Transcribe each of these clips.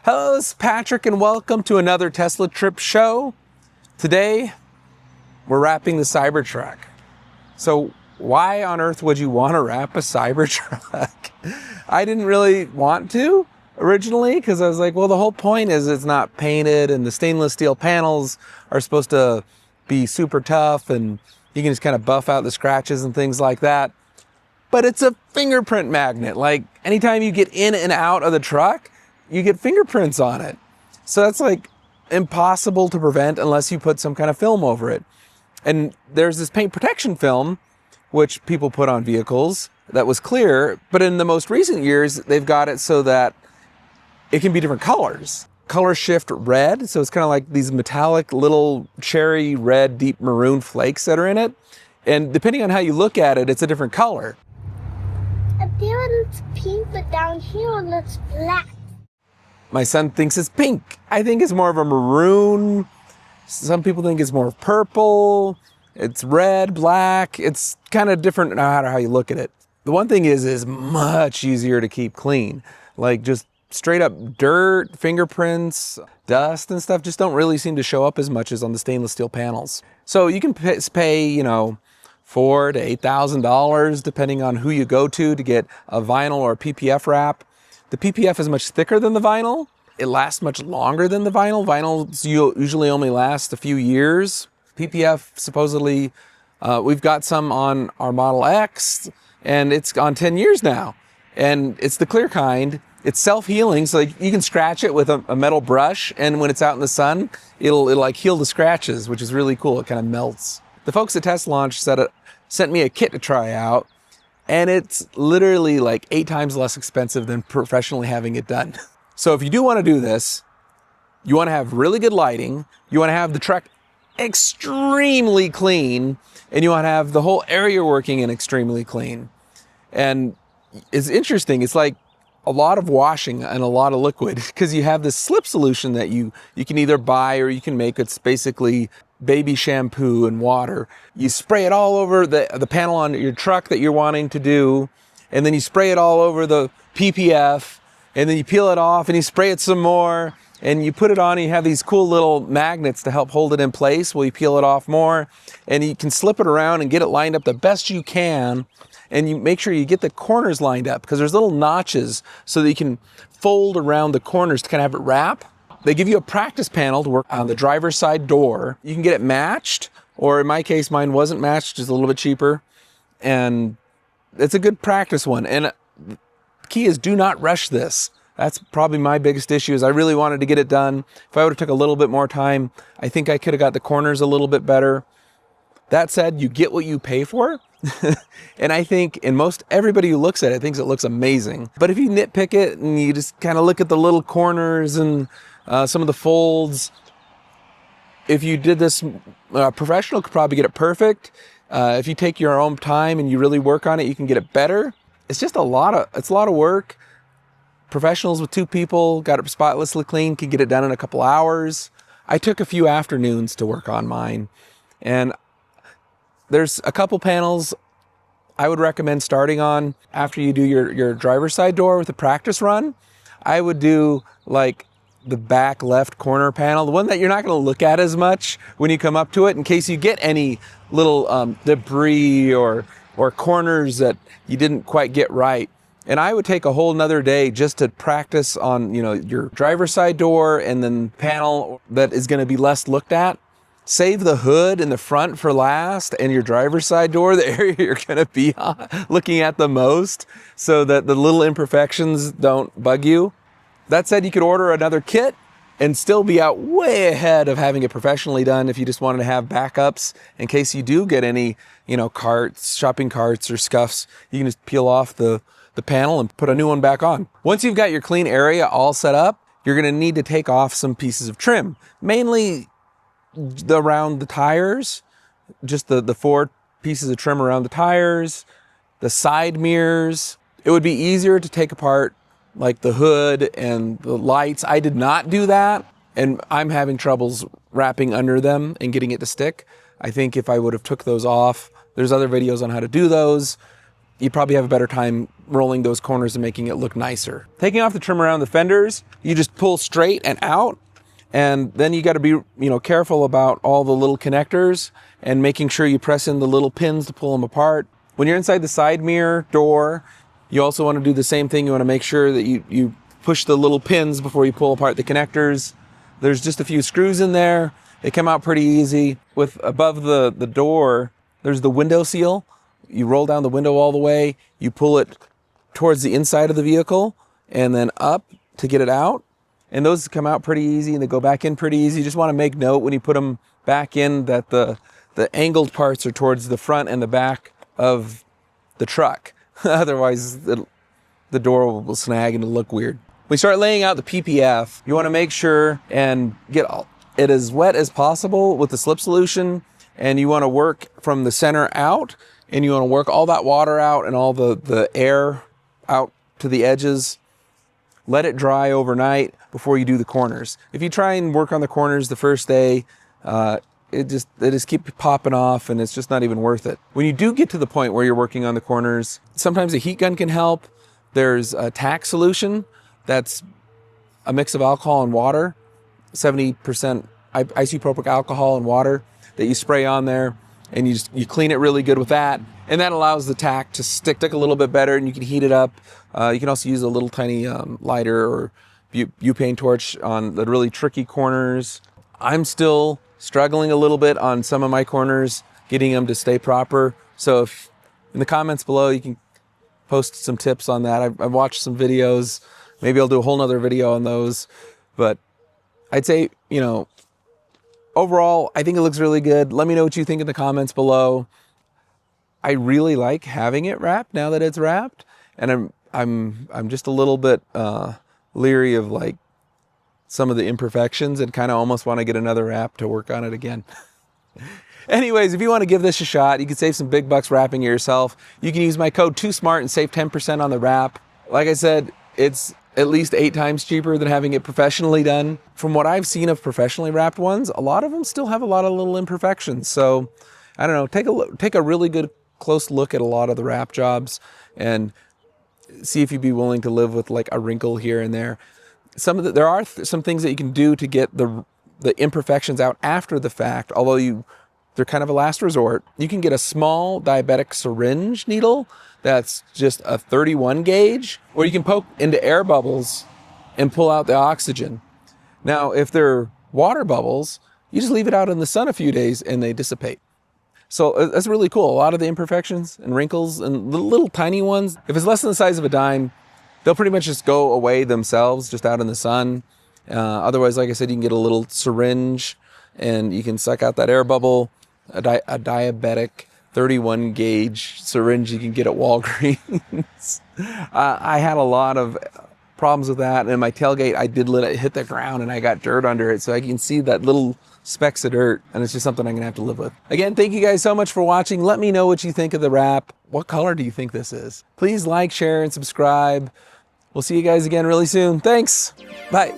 Hello, this is Patrick and welcome to another Tesla Trip show. Today, we're wrapping the Cybertruck. So why on earth would you want to wrap a Cybertruck? I didn't really want to originally because I was like, well, the whole point is it's not painted and the stainless steel panels are supposed to be super tough and you can just kind of buff out the scratches and things like that. But it's a fingerprint magnet. Like anytime you get in and out of the truck, you get fingerprints on it. So that's like impossible to prevent unless you put some kind of film over it. And there's this paint protection film, which people put on vehicles that was clear, but in the most recent years, they've got it so that it can be different colors. Color shift red, so it's kind of like these metallic little cherry red, deep maroon flakes that are in it. And depending on how you look at it, it's a different color. Up there it looks pink, but down here it looks black. My son thinks it's pink. I think it's more of a maroon. Some people think it's more purple. It's red, black. It's kind of different no matter how you look at it. The one thing is much easier to keep clean. Like just straight up dirt, fingerprints, dust and stuff just don't really seem to show up as much as on the stainless steel panels. So you can pay, $4,000 to $8,000 depending on who you go to get a vinyl or a PPF wrap. The PPF is much thicker than the vinyl. It lasts much longer than the vinyl. Vinyls usually only last a few years. PPF supposedly, we've got some on our Model X and it's on 10 years now. And it's the clear kind. It's self-healing, so you can scratch it with a metal brush, and when it's out in the sun, it'll like heal the scratches, which is really cool. It kind of melts. The folks at Teslaunch sent me a kit to try out, and it's literally like 8 times less expensive than professionally having it done. So if you do want to do this, you want to have really good lighting, you want to have the truck extremely clean, and you want to have the whole area working and extremely clean. And it's interesting, it's like a lot of washing and a lot of liquid because you have this slip solution that you can either buy or you can make. It's basically baby shampoo and water. You spray it all over the panel on your truck that you're wanting to do, and then you spray it all over the PPF, and then you peel it off and you spray it some more, and you put it on and you have these cool little magnets to help hold it in place while you peel it off more, and you can slip it around and get it lined up the best you can. And you make sure you get the corners lined up because there's little notches so that you can fold around the corners to kind of have it wrap. They give you a practice panel to work on the driver's side door. You can get it matched, or in my case, mine wasn't matched, just a little bit cheaper. And it's a good practice one. And the key is do not rush this. That's probably my biggest issue is I really wanted to get it done. If I would have took a little bit more time, I think I could have got the corners a little bit better. That said, you get what you pay for. And I think, and most everybody who looks at it thinks it looks amazing. But if you nitpick it and you just kind of look at the little corners and some of the folds, if you did this, professional could probably get it perfect. If you take your own time and you really work on it, you can get it better. It's just a lot of work. Professionals with 2 people, got it spotlessly clean, can get it done in a couple hours. I took a few afternoons to work on mine. And there's a couple panels I would recommend starting on after you do your driver's side door with a practice run. I would do like the back left corner panel, the one that you're not going to look at as much when you come up to it in case you get any little debris or corners that you didn't quite get right. And I would take a whole nother day just to practice on, your driver's side door and then panel that is going to be less looked at. Save the hood in the front for last and your driver's side door, the area you're going to be looking at the most, so that the little imperfections don't bug you. That said, you could order another kit and still be out way ahead of having it professionally done if you just wanted to have backups in case you do get any, carts, shopping carts or scuffs. You can just peel off the panel and put a new one back on. Once you've got your clean area all set up, you're going to need to take off some pieces of trim, mainly around the tires, just the 4 pieces of trim around the tires, the side mirrors. It would be easier to take apart like the hood and the lights. I did not do that, and I'm having troubles wrapping under them and getting it to stick. I think if I would have took those off, there's other videos on how to do those. you probably have a better time rolling those corners and making it look nicer. Taking off the trim around the fenders, you just pull straight and out, and then you got to be, careful about all the little connectors and making sure you press in the little pins to pull them apart. When you're inside the side mirror door, you also want to do the same thing. You want to make sure that you push the little pins before you pull apart the connectors. There's just a few screws in there. They come out pretty easy. With above the door, there's the window seal. You roll down the window all the way, you pull it towards the inside of the vehicle and then up to get it out. And those come out pretty easy and they go back in pretty easy. You just want to make note when you put them back in that the angled parts are towards the front and the back of the truck. Otherwise, the door will snag and it'll look weird. When you start laying out the PPF, you want to make sure and get it as wet as possible with the slip solution. And you want to work from the center out, and you want to work all that water out and all the air out to the edges. Let it dry overnight before you do the corners. If you try and work on the corners the first day, they just keep popping off and it's just not even worth it. When you do get to the point where you're working on the corners, sometimes a heat gun can help. There's a tack solution that's a mix of alcohol and water, 70% isopropyl alcohol and water that you spray on there, and you clean it really good with that, and that allows the tack to stick a little bit better, and you can heat it up. You can also use a little tiny lighter or butane torch on the really tricky corners. I'm still struggling a little bit on some of my corners, getting them to stay proper. So if in the comments below, you can post some tips on that. I've watched some videos. Maybe I'll do a whole nother video on those. But I'd say, overall, I think it looks really good. Let me know what you think in the comments below. I really like having it wrapped now that it's wrapped. And I'm just a little bit leery of like some of the imperfections and kind of almost want to get another wrap to work on it again. Anyways, if you want to give this a shot, you can save some big bucks wrapping it yourself. You can use my code 2SMART and save 10% on the wrap. Like I said, it's at least 8 times cheaper than having it professionally done. From what I've seen of professionally wrapped ones, a lot of them still have a lot of little imperfections. So I don't know, take a really good close look at a lot of the wrap jobs and see if you'd be willing to live with like a wrinkle here and there. There are some things that you can do to get the imperfections out after the fact, although they're kind of a last resort. You can get a small diabetic syringe needle that's just a 31 gauge, or you can poke into air bubbles and pull out the oxygen. Now, if they're water bubbles, you just leave it out in the sun a few days and they dissipate. So that's really cool. A lot of the imperfections and wrinkles and little tiny ones, if it's less than the size of a dime, they'll pretty much just go away themselves just out in the sun. Otherwise, like I said, you can get a little syringe and you can suck out that air bubble. A diabetic 31 gauge syringe you can get at Walgreens. I had a lot of problems with that, and my tailgate, I did let it hit the ground and I got dirt under it, so I can see that little specks of dirt, and it's just something I'm gonna have to live with. Again, thank you guys so much for watching. Let me know what you think of the wrap. What color do you think this is? Please like, share, and subscribe. We'll see you guys again really soon. Thanks. Bye.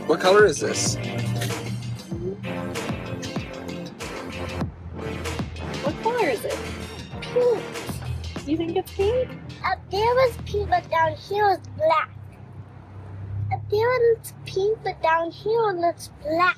What color is this? What color is it? Pink. You think it's pink? Up there was pink, but down here was black. Up there was pink, but down here was black.